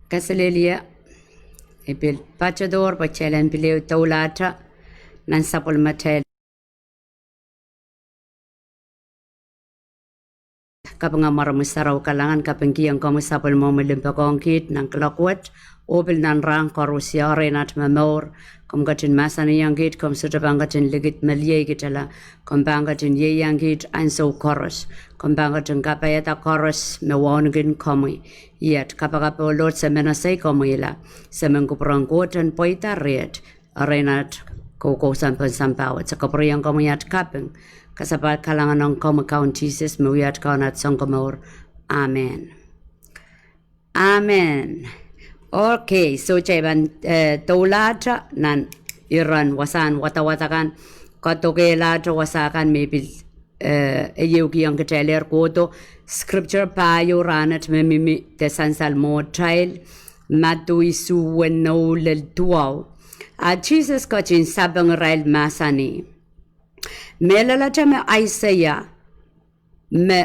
Kasalelia ibil pachador pachelan bileu taulata nan sapol matel kapanga maramusaraw kalangan kapengkiang kamu sapol mo melimpakongkit nang kelakwat obil nan rang korusya renat mamor kom gatin masani yanggit kom sudabangatin ligit malie gitala kom bangatin ye yanggit anso koros kom bangatin kapayata koros mewongin komi yet kapagapo lot semenasay komila semengkuprangkotan poita red renat koko sampan sampawat sa kapriyang komiyat kapeng kasabal kalangan ng komakaun Jesus mawiyat kaunat sangkamor. Amen. Amen. Okay, so chayban taulata nan iran wasan watawatakan katokelata wasakan maybe eyuki ang kateler koto scripture payo ranat memimi tesansal mo child matu isu weno lel tuaw Jesus kachin sabang rail masani melalata me Isaiah me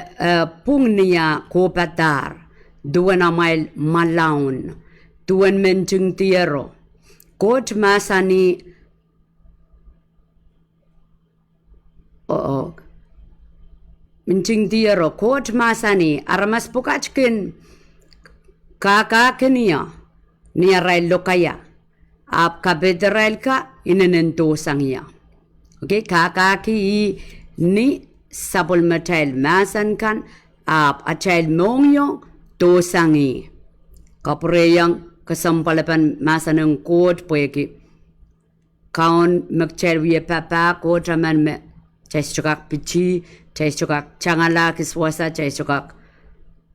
pungnia kopatar duwana mail malaun tuan menjung tiero kot masani menjung tiero kot masani aramas pukachkin kaka kenia nia rail lokaya ap kabederail ka inenento sangya. Okay, kakaki ni sabol matail masan kan ap achail mongyong tosangi kapreyang kasampalapan masan ng kot poeki kaon magchail wiye papa kot raman me chais chukak pichi chais chukak changala kiswasa chais chukak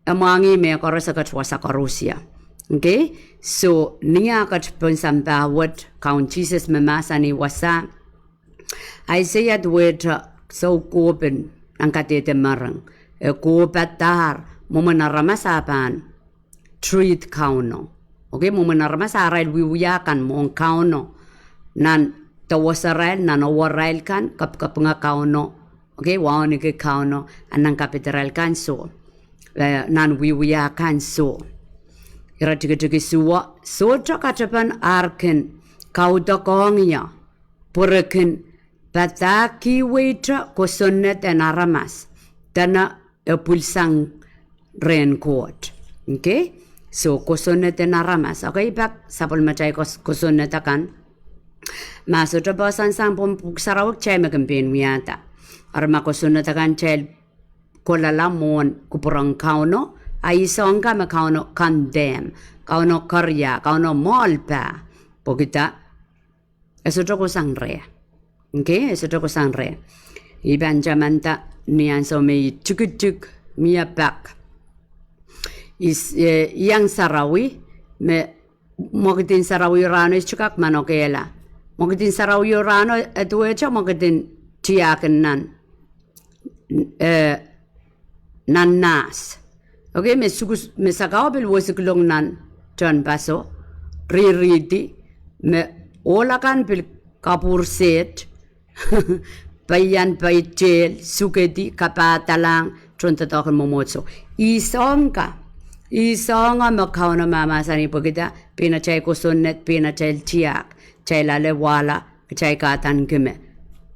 amangi me korasa katwasa karusia. Okay, so niya katponsambawat kaon Jesus mamasani wasa Isaiah duweta so kopen ang katete marang kopatar mumanaramasapan treat kauno. Okay, mumanaramasaral wiwiyakan mo ang kauno nan tawasaral nan awaral kan kapkapunga kauno. Okay, wawani ke kauno anang kapiteral kan so nan wiwiyakan so iratigitigi suwa so chakatapan arken kaudakongya puraken Pataki waiter kosonet en aramas dana pulsang raincoat. Okay? So kosonet en aramas. Okay, back sapol macay kosonet akan. Maso tabasan sang sarawak chay magampin miyata. Arma kosonet akan chay kolalamon kupurang kauno. Ay isong ka makauno kandem. Kauno karya. Kauno molpa. Pogita. Eso ko sang rea. Okay, eso ko sangre. Iban jamanta niyan so may chuk miya pak. Is yang sarawi me mogitin sarawi rano is chukak manokela. Mogitin sarawi rano etuecha mogitin tiyakin nan nas. Okay, me sakaw bil wasiklong nan John Paso ririti me olakan bil kapur set Payan paychel suketi kapatalang trontatokon momotso. Isonga makao na mama sani pagita pinachay ko sunnet pinachay tiyak chay lale wala chay katan kime.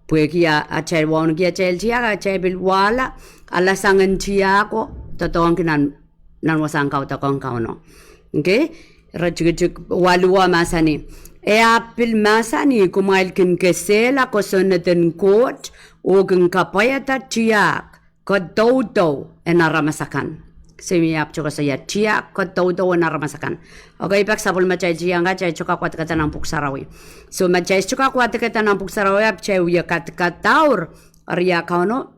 Puekia achay won kia chay tiyak achay bil wala alasangan tiyako totong kinan nan wasang kau tokong kau no. Okay, rajugjuk walua masani. Apil masani kumail kin kesela ko sonaten kot o kin kapayata tiyak ko toto enaramasakan. Semiap chuka saya tiyak ko toto enaramasakan. Okay, pak sabol macay tiyak nga chay chuka kwat kata ng puksarawi. So macay chuka kwat kata ng puksarawi ap chay uya kataur arya kauno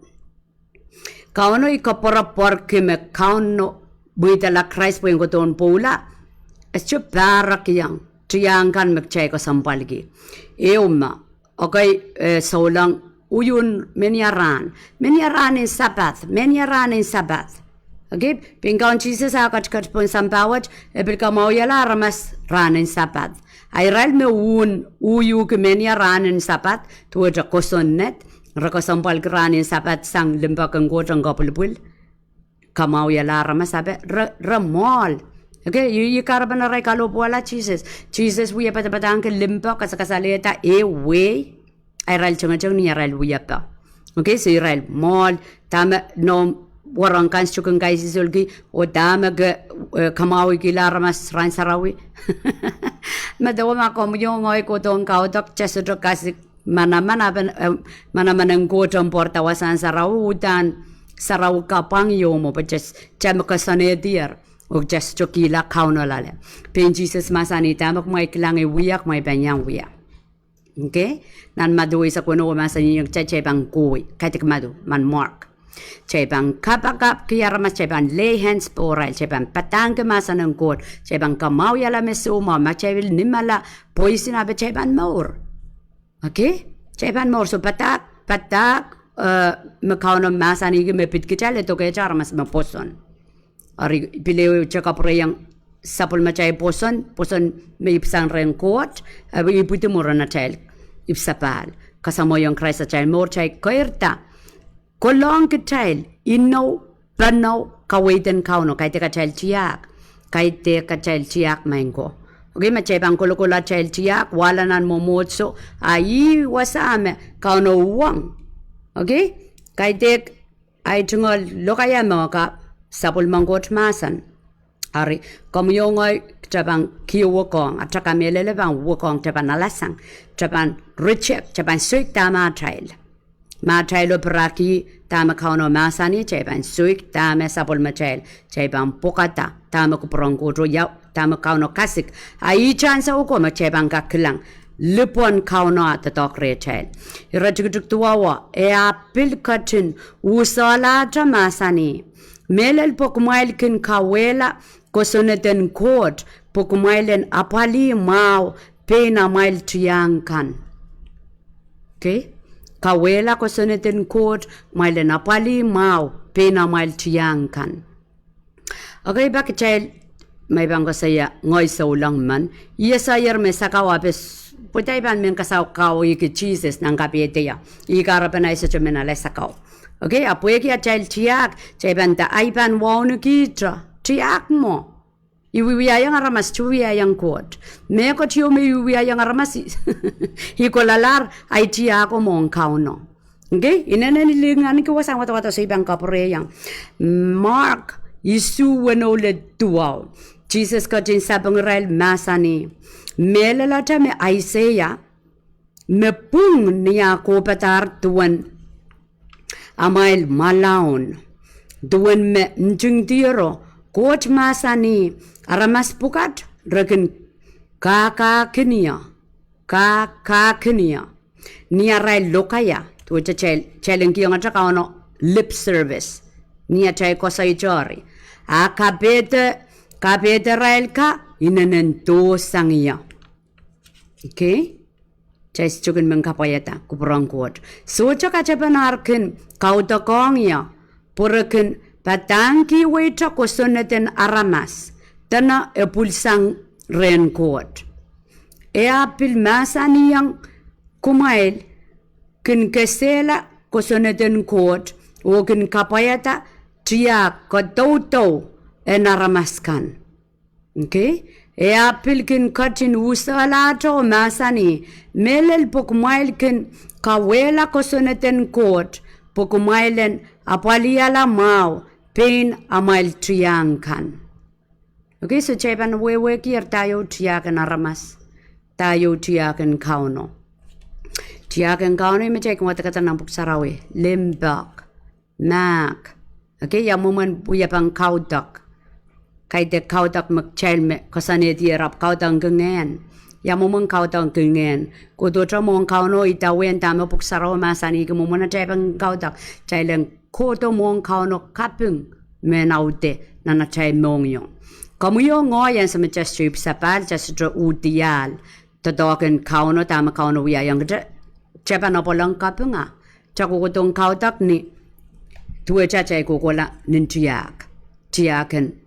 ikapora porke me kauno buita la Christ po yung koton pula. Escho para kiyang Triangkan magchay ko sampalgi. Euma, okay, saulang uyun menyaran in sabat. Okay, pingkaun Jesus akat pun sampawat, epilka mauyala ramas ran in sabat. Ay ral me uyu ke menyaran in sabat, tuwa kosonet, rakasampal ran in sabat sang limbakang gotang kapulpul. Kamauyala ramas sabat, ramol. Okay, you karabana rai kalau bola Jesus wiya pata ang limpa kasaleta way Israel chang ni Israel wiya pa. Okay, so Israel mall tama no warang kan chukang guys isulgi o tama kamawi kilaramas ran sarawi. Madawa ma ko yung ngoy ko tong kaudak chesudro kasi mana ang ko tong porta wasan sarawu utan sarawu kapang yo mo pa chama kasanetier. O just chokila kauno lale. Pen Jesus masani tamak may kilangi wiyak may banyang wiyak. Okay? Nan madu isa kuno masani yung chay bang kuwi. Kaitik madu man mark. Chay bang kapakap kiyaramas chay bang lay hands poral chay bang patang kemasan ng kot chay bang kamaw yala mesuma ma chay vil nimala poisin abe chay bang maur. Okay? Chay bang maur so patak makauno masani yung mepit kitale to kaya charamas maposon. Ari pilih cakap yang sapul macai poson may ipsang rengkot ibu itu murana cel ipsapal kasamo yang Christ cel mor cai kairta kolong ke cel inno plano kawaitan kauno kaite ka cel ciak maingko. Okay, macai bang kolo cel ciak walanan momotso ai wasame kauno uang. Okay, kaite ai tungol lokaya moka sapul manggot masan ari komyongoy taban kiwokong ataka melele bang wokong taban alasang taban richep taban suik tama trail operaki tama kauno masani taban suik tama sapul machail taban pokata tama kuprongko yaw tama kauno kasik ai chansa uko machabang kaklang lipon kauno atatok rechel irajuk tuwawa e apil katin usala masani Melel pokmail kin kawela kosoneten kot pokmailen apali mau pena mail triangkan. Okay? Kawela kosoneten kot mailen apali mau pena mail triangkan. Okay, bakit child may bangko saya ngoy sa ulang man. Iya sayar me sakaw apes putay ban men kasaw kaw iki Jesus nang kapiete ya. Ikarapan ay sa chumenalay sakaw. Okay, apoy kaya child tiyak, chay banta aipan wawno kitra, tiyak mo. Iwiwiyayang aramas, chuwiyayang kot. Meko tiyo may iwiwiyayang aramas, hikolalar, ay tiyako mo ang kauno. Okay, inananilingan ko wasang wata-wata sa ibang kaporeyang. Mark, Isu wanoled tuwaw. Jesus ka din sabang Israel masani. Melalata me Isaiah, me pung niya ko patar tuwan. Amail malaon duan me njung tiro kot masani aramas pukat regen kaka kenia nia rai lokaya tu chelen ki ngata kaono lip service nia chai kosai chori kapete rail ka inanen to sangia. Okay, Chais chukin mengkapayata kuprang kuat. Socha kacapanarkin kautakongya purakin patangki waita kosoneten aramas tana epulsang ren kuat. Apil masani yang kumail kin kesela kosoneten kuat o kin kapayata tia katauto enaramaskan. Okay? Apil kin katin usalato masani melel pokmail kin kawela kosoneten kot pokmailen apaliala mau pain amail triangkan. Okay, so chepan wewe kier tayo triakan aramas tayo triakan kauno triakan kauno me cek mata kata nampuk sarawe lembak mak. Okay, ya momen puya pang kaudak kaite kautak magchelme kasane tierap kautang gengen ya momong kautang gengen kudo mong kauno itawen tama puksaro masani ke momona chepang kautak chaileng koto mong kauno kapung menaute nana chai mongyo kamuyo ngoyan sa machstrip sapal chastro utial todoken kauno tama kauno wiya yang chepan opolang kapunga chakukutong kautak ni tuwe chachay kukola nintiyak tiyaken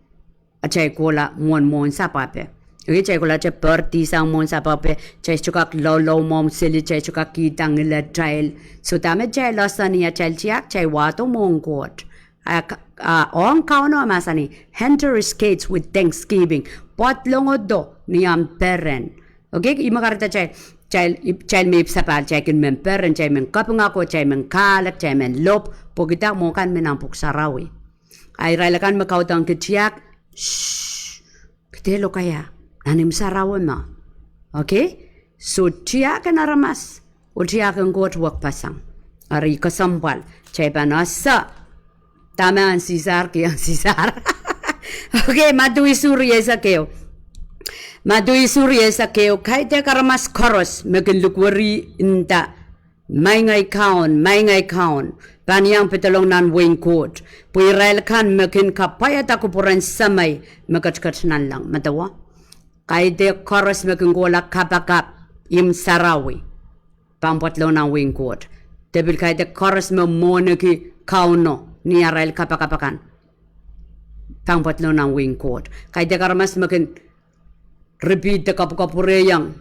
achay kola mon sapape. Okay, chay kola chay perti sang mon sapape, chay chukak low mom sili chay chukak kitang ila trail. So tame chay lasa niya chay chiak chay wato mong kot. Ong kauno masani enter his gates with thanksgiving. Potlongodo niyam peren. Okay, imakarta child may sapal child men peren child men kapungako child men kalak child men lop pogita mo kan menampuk sarawi. Ay railakan makautang ketiak. Shh. Ketelo kaya nanim sarawi ma. Okay? So tiakan aramas. O tiakan got wak pasang. Ari kasambal. Chay panasa. Tama ang sisar kiyang sisar. Okay, madui surya sa keo. Madui surya sa keo. Kahit ya karamas koros. Magin lukwari inta. May ngay kaon. Paniyang pitalong nan wing court. Puirail kan magin kapayat ako puran samay. Magkatkat nan lang. Matawa? Kahit ya koros magin gola kapakap. Im sarawi. Pampatlo ng wing court. Debil kahit ya koros mo ki kauno. Ni arail kapakapakan. Pampatlo ng wing court. Kahit ya karamas magin repeat the kapakapureyang.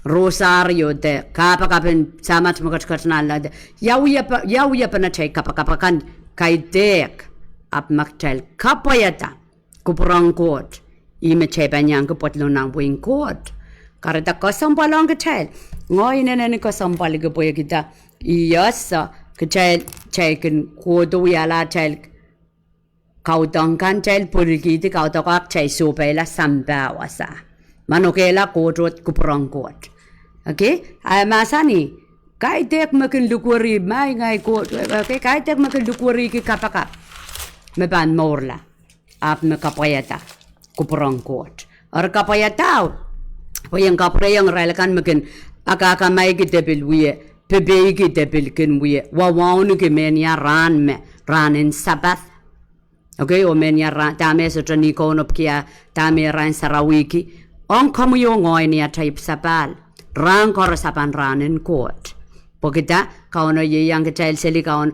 Rosario de kapakapin samat magkatkat na lang. Yawiya pa na chay kapakapakan. Kahit dek. Ap makchal kapayata. Kupurang court. Ime chay pa niyang kapatlo ng wing court. Karita kasampalong kachal. Ngoy na kasampal ko po kita. Iyasa kachal chay kan kodo yala chay kautang kan chay purikiti kautakak chay supela sampawasa. Manokela kodot kupurang kot. Okay? Ay masani. Kaitek makin lukwari may ngay kot. Okay? Kaitek makin lukwari ki kapakap. Maban morla. Ap makapayata. Kupurang kot. Or kapayataw. Payang kaprayang railakan makin akakamay ki debil wiye, pebey ki debil kin wiye, wawaunu ki menya ran in sabath. Okay, o menya ran, tame sa trani konop kia, tame ran sarawiki, on kamu yung ngoy niya type sapal, ran korosapan ran in court. Pagkita, kauno yiyang kachayil sili kaon,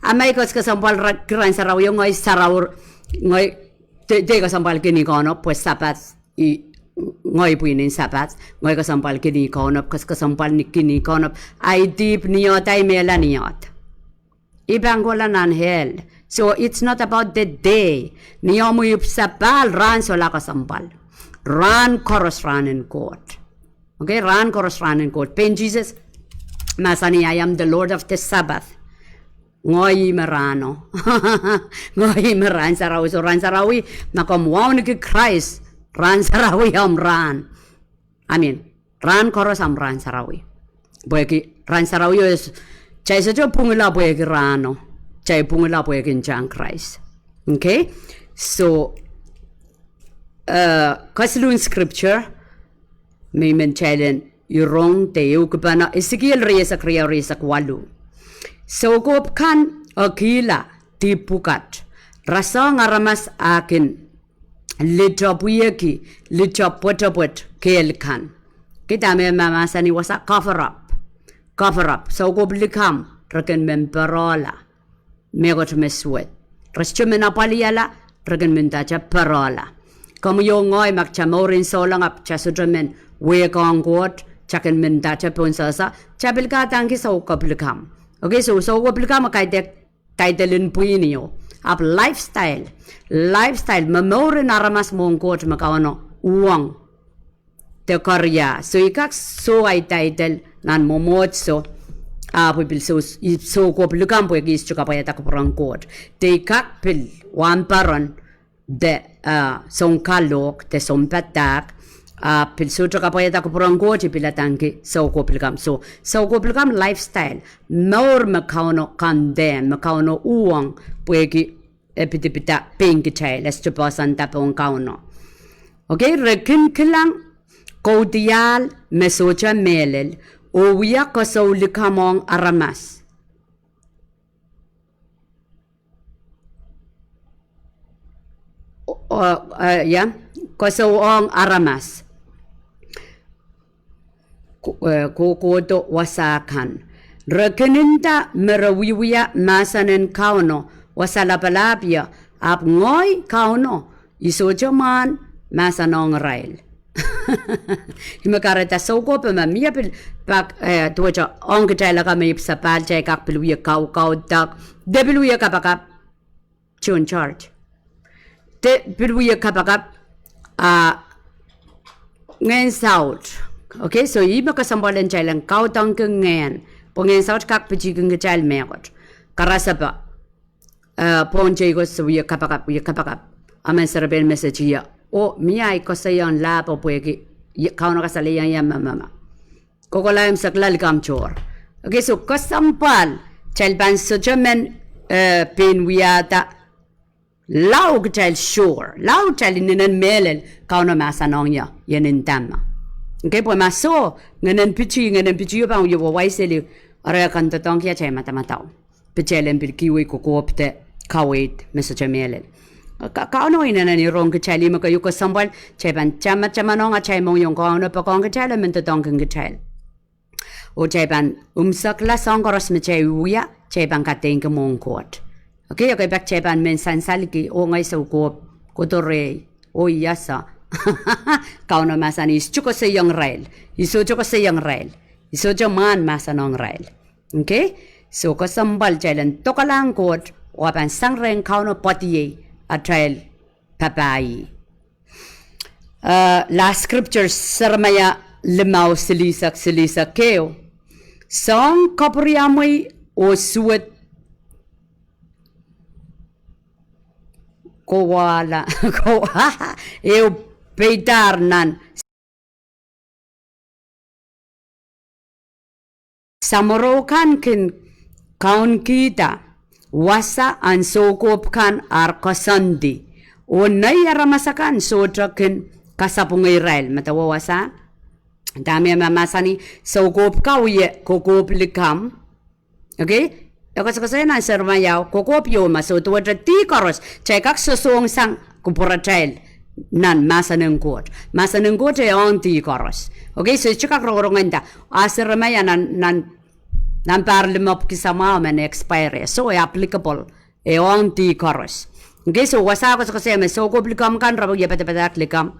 amay kos kasampal ran saraw yung ngoy saraw, ngoy, te kasampal kini kono, pues sapat, ngoy puinin sapat ngoy kasampal kini konop kas kasampal ni kini konop ay deep niyot ay mela niyot ibang wala nan hell. So it's not about the day niyo mo yup sapal ran sola kasampal ran koros ran in court. Okay, ran koros ran in court. Pen Jesus masani I am the Lord of the Sabbath. Ngoy marano ngoy maran sarawi so ran sarawi makamwaw ni Christ. Ran sarawi ran. Ran koros ran sarawi. Boyaki ran sarawi is chay sa jo pungila boyaki rano. Chay pungila boyaki jang Christ. Okay? So kaslun scripture may menchalen yurong teo kupana Ezekiel resa kriya resa kwalu. So kop kan akila tipukat. Rasa ngaramas akin litopuyeki litopotopot kelkan kita me mama sani wasa cover up so go blikam reken memperola megot meswet restümena paliala reken mentacha parola kamu yo ngoy makchamorin solang ap chasudramen we kongot chaken mentacha ponsasa chabil ka tangki so go blikam. Okay, so go blikam kaitek taidelin puinio up lifestyle memori naramas mongkot makawano uang te karya so ikak so ay title nan momotso pipil so ko pelukam po gis chuka payata ko prangkot te ikak pil wamparon de songkalok te sompatak pil so chuka payata ko prangkot pilatangki so ko pelukam lifestyle more makawano kandem makawano uang puegi epitipita pinky chay let's chupasan tapong kauno. Okay, rekin kilang kodial mesocha melel owiya kasaw likamong aramas. Kasaw ang aramas. Kukodo wasakan. Rekininta merawiwiya masanen kauno. Wasalapalapya ap ngoy kauno isojaman masanong rail. Himakarata soko pa mamia pil pak tuwacha ong kachay laka may sa pal chay kak piluya kau tak debiluya kapakap chun charge de piluya kapakap ngayon south. Okay, so iba kasambalan chay lang kau tang keng ngayon po ngayon south kak pichigeng kachay megot karasa pa pon chay ko sa uya kapakap aman sarabel message ya o miyay ko sa yon lapo pwede kau na kasaliyan yan mama kokolayam saklal kamchor. Okay, so kasampal chalban so jaman pinwiyata lau kachal sure lau chalininan melel kau na masanong ya yanin tama. Okay, po maso nganan pichi yo bang yo waiseli ara kan tatong kya chay matamatao pichelen pilkiwi kokopte kawait message melel. Kau no ina ni rong kachali maka yuko sambal chaiban chama nonga chai mong yung kau no pa kong kachala men tatong keng kachal. O chaiban sakla songkoros me chai uya chaiban kateng ke mong kot. Okay, okay bak chaiban men sansaliki o ngay sa ukop kotore o yasa. Kau no masan is chuko sa yung rail. Iso chuko sa yung rail. Iso jo man masanong rail. Okay? So kasambal chailan tokalang kot o apan sangreng kau no patiye a trial papai. Last scripture sarmaya limau silisak keo. Song kapuriamoy o suwet kowala eo peitarnan samorokan kin kaun kita wasa an sokop kan ar kasandi o nay aramasakan sotrakin kasapung Israel matawa wasa dami mamasani sokop kauye kokop likam. Okay, kasi na sermayaw kokop yo maso tuwa ti koros chay kak sosong sang kupuratel nan masaneng kot ay on ti koros. Okay, so chikak rorongan da asermaya nan parlimop kisama man expire so applicable e on ti koros. Okay, so wasa ko kasi may so ko aplikam kan rabo ya pata likam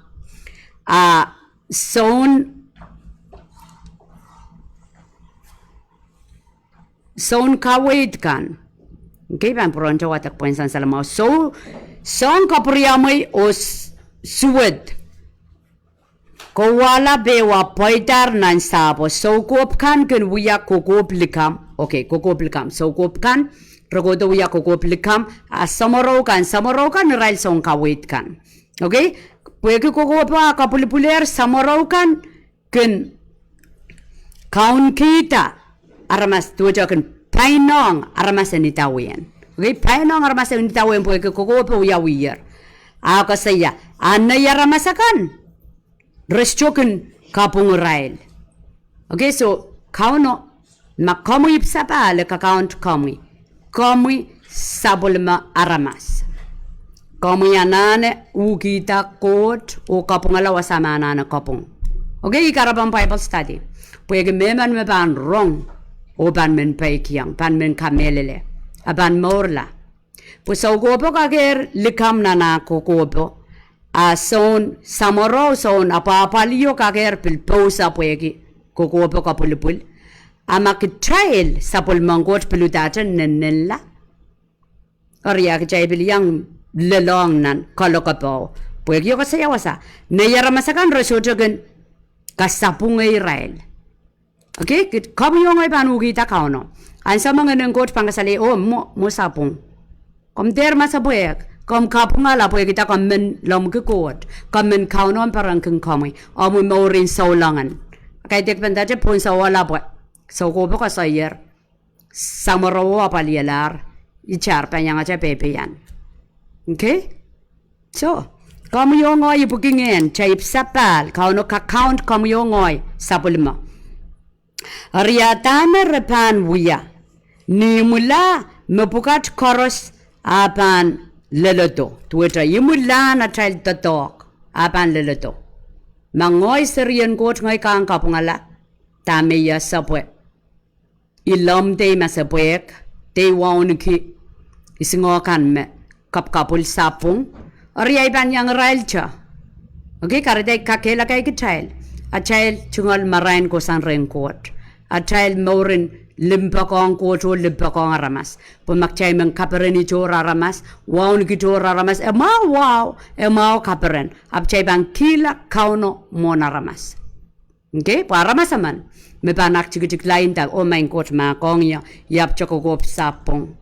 son kawait kan. Okay, pan pronto watak puensan salamao so son kapuriamoy o suwed ko wala bewa poitar nan sabo so kop kan wuya kokop likam. Okay, kokop likam so kop kan rogodo wuya kokop likam samoro kan rail son kawait kan. Okay, pwede kokop kapulipuler samoro kan kaun kita aramas tuja kan painong aramas nitawen. Okay, painong aramas nitawen pwede kokop wuya wiyar saya anay aramasakan restoken kapung rail. Okay, so kauno makamu ipsapa le kakaunt kami sabulma aramas kami anane ukita kot o kapung alawa sama anana kapung. Okay, ikarabang Bible study pwede meman me ban wrong o ban men paikiang ban men kamelele aban morla puso gopo kager likam na kokopo son samoro son apapaliyo kager pilposa pwegi kokopo kapulupul amakitrail sa pulmangot pilutatan nenella orya kachay bilyang lelong nan kalokapo pwegi yo kasaya wasa nayaramasakan resotogen kasapung Israel. Okay, kami yung ay panugita ka no ansa mga nenggot pangasali mo sapung kom der masabuek kom kapunga la pwede kita kamen lom ke kot kamen kaunon parang keng kami amu maurin saulangan kay dek pendaje pun sawala po so ko ba sa yer samarawa palielar ichar pa yang aja pepeyan. Okay, so kami yung ay bukingen chay sapal kauno ka count kami yung ay sapulma Ariatana repan wuya ni mula mepukat koros apan leloto tuweta yimula na child tatok apan leloto mangoy serian kot ngoy kang kapungala tameya sapwe ilom te masapwek te waun ki isingokan me kapkapul sapung ariay ban yang railcha Okay, karate kakela kay child. A child chungol marain ko sang renkot. A child maurin limpakong ko to limpakong aramas. Pumakchay mang kaperin ito aramas. Wow nikito aramas. Emao kaperen. Apchay bang kila kauno mon aramas. Okay, aramas aman. May panak chikik lain tag o main kot ma kong ya yap chokogop sapong.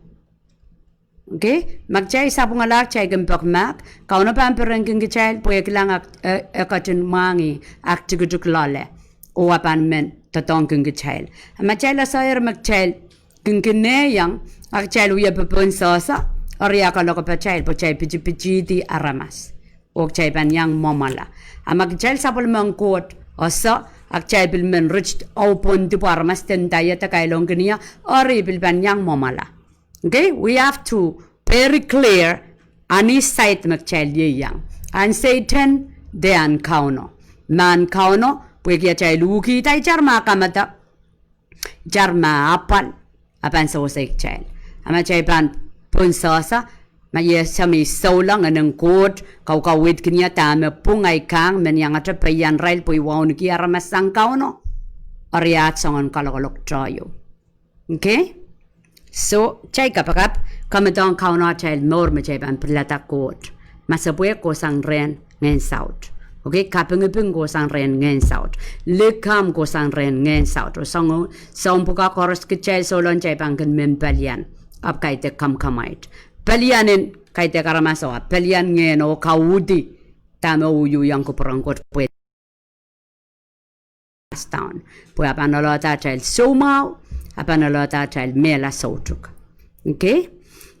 Okay, magchay sapong alak chay gempok mak. Kauno pampereng king child puyak lang akatin mangi ak chikik lale. O apan men tatong king child. Amachay la sayar magchay king kineyang ak child uya pepon sosa. Oriya ka loko pa child po chay pichi di aramas. O chay pan yang momala. Amagchay sapol mangkot osa. Ak chay bil men rich open di aramas tentaya ta kailong kiniya. Ori bil pan yang momala. Okay, we have to very clear ani site magchay yang. An Satan de an kauno. Man kauno puya chay luki tay jarma kamata. Jarma apan sa usay chay. Ama chay pan punsasa maya sami saulang anang kot kawit kanya tama pungay kang men yang atrapayan rail puy wawn ki aramas sang kauno. Ariat sangon kalakalok tayo. Okay? So, chay kapakap, kamatong kauno child more ma chay pan pilata kot. Masabuya ko sang ren ngayon south. Okay, kapingiping ko sang ren ngayon south. Likam ko sang ren ngayon south. O sang puka koros ki chay solon chay pan kan mempalian. Ap kaite kamait. Palianin kaite karamasawa. Palian ngayon o kawudi. Tama uyu yang ko perangkot puwet. Town. Puya panolota child somau. Apanalota child mela sautuk. Okay?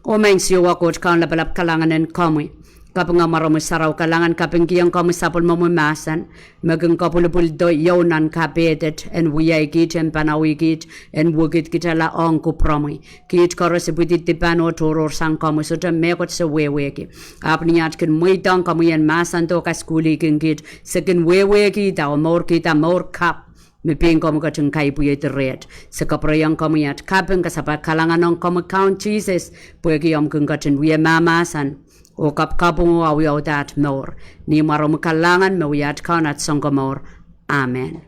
O main siwa coach kaun lapalap kalangan en kami. Kapag nga marami saraw kalangan kapag kiyang kami sapol mamumasan. Magang kapulupul do yaunan kapetet en wiyay kit en panawi kit en wugit kita la ong kupromi. Kit karo se butit tipan o turor sang kami suta mekot sa weweki. Apniat kin muitang kami en masan to ka skuli kin kit. Sekin weweki ta o maur kita maur kap. Miping kamu kacang kai puye terret. Sekaprayang kamu yat kapeng kasapat kalangan nong kamu count Jesus. Puye kiyam keng kacang wiye mamasan. O kap kapung o awi o dat maur. Ni marom kalangan mawiyat kaunat songka maur. Amen.